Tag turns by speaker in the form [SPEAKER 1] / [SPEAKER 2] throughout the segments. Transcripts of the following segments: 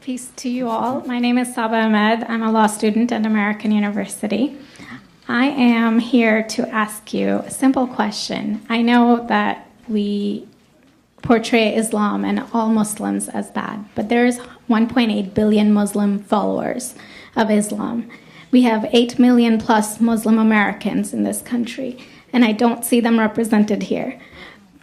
[SPEAKER 1] Peace to you all. My name is Saba Ahmed. I'm a law student at American University. I am here to ask you a simple question. I know that we portray Islam and all Muslims as bad, but there's 1.8 billion Muslim followers of Islam. We have 8 million plus Muslim Americans in this country, and I don't see them represented here.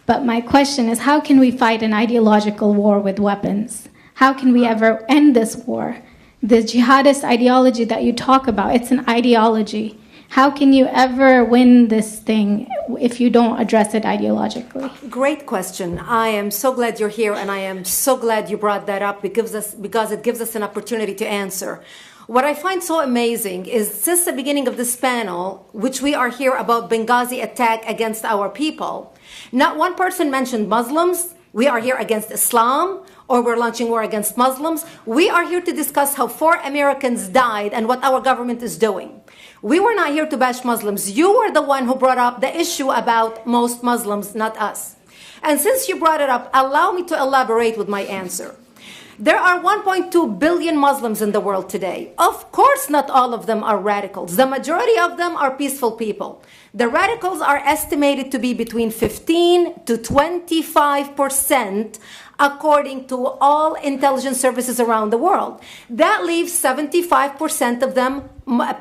[SPEAKER 1] But my question is, how can we fight an ideological war with weapons? How can we ever end this war? The jihadist ideology that you talk about, it's an ideology. How can you ever win this thing if you don't address it ideologically?
[SPEAKER 2] Great question. I am so glad you're here, and I am so glad you brought that up because it gives us an opportunity to answer. What I find so amazing is since the beginning of this panel, which we are here about Benghazi attack against our people, not one person mentioned Muslims. We are here against Islam, or we're launching war against Muslims. We are here to discuss how 4 Americans died and what our government is doing. We were not here to bash Muslims. You were the one who brought up the issue about most Muslims, not us. And since you brought it up, allow me to elaborate with my answer. There are 1.2 billion Muslims in the world today. Of course, not all of them are radicals. The majority of them are peaceful people. The radicals are estimated to be between 15 to 25%, according to all intelligence services around the world. That leaves 75% of them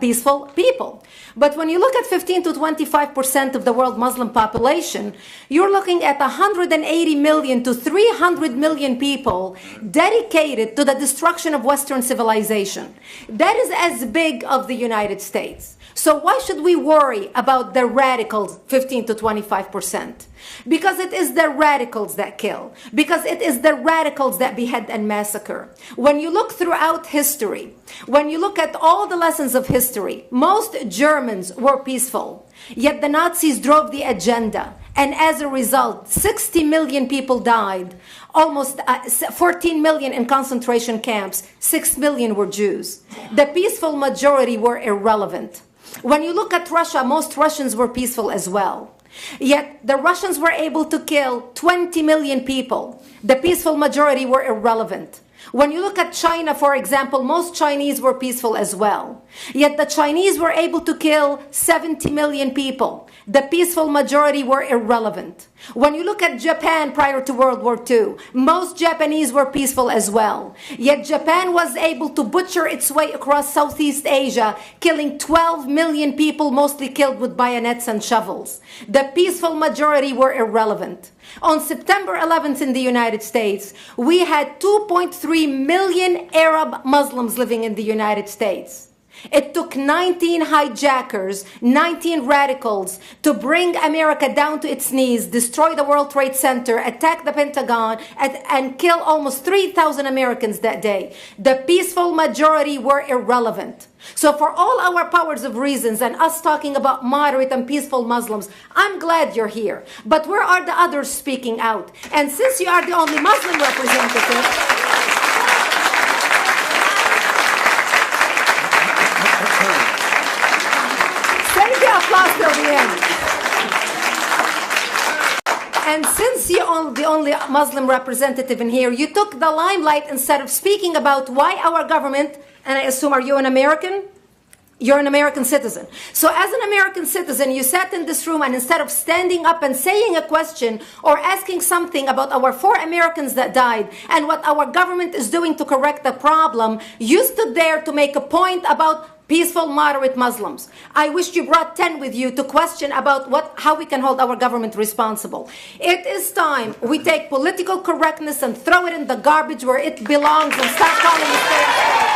[SPEAKER 2] peaceful people. But when you look at 15 to 25% of the world Muslim population, you're looking at 180 million to 300 million people dedicated to the destruction of Western civilization. That is as big of the United States. So why should we worry about the radicals, 15 to 25%? Because it is the radicals that kill. Because it is the radicals that behead and massacre. When you look throughout history, when you look at all the lessons of history, most Germans were peaceful. Yet the Nazis drove the agenda. And as a result, 60 million people died. Almost 14 million in concentration camps. 6 million were Jews. The peaceful majority were irrelevant. When you look at Russia, most Russians were peaceful as well. Yet the Russians were able to kill 20 million people. The peaceful majority were irrelevant. When you look at China, for example, most Chinese were peaceful as well. Yet the Chinese were able to kill 70 million people. The peaceful majority were irrelevant. When you look at Japan prior to World War II, most Japanese were peaceful as well. Yet Japan was able to butcher its way across Southeast Asia, killing 12 million people, mostly killed with bayonets and shovels. The peaceful majority were irrelevant. On September 11th in the United States, we had 2.3 million Arab Muslims living in the United States. It took 19 hijackers, 19 radicals to bring America down to its knees, destroy the World Trade Center, attack the Pentagon, and kill almost 3,000 Americans that day. The peaceful majority were irrelevant. So for all our powers of reasons and us talking about moderate and peaceful Muslims, I'm glad you're here. But where are the others speaking out? And since you are the only Muslim representative, applause till the end. And since you're the only Muslim representative in here, you took the limelight instead of speaking about why our government, and I assume, are you an American? You're an American citizen. So as an American citizen, you sat in this room and instead of standing up and saying a question or asking something about our 4 Americans that died and what our government is doing to correct the problem, you stood there to make a point about peaceful, moderate Muslims. I wish you brought 10 with you to question about how we can hold our government responsible. It is time we take political correctness and throw it in the garbage where it belongs and start calling it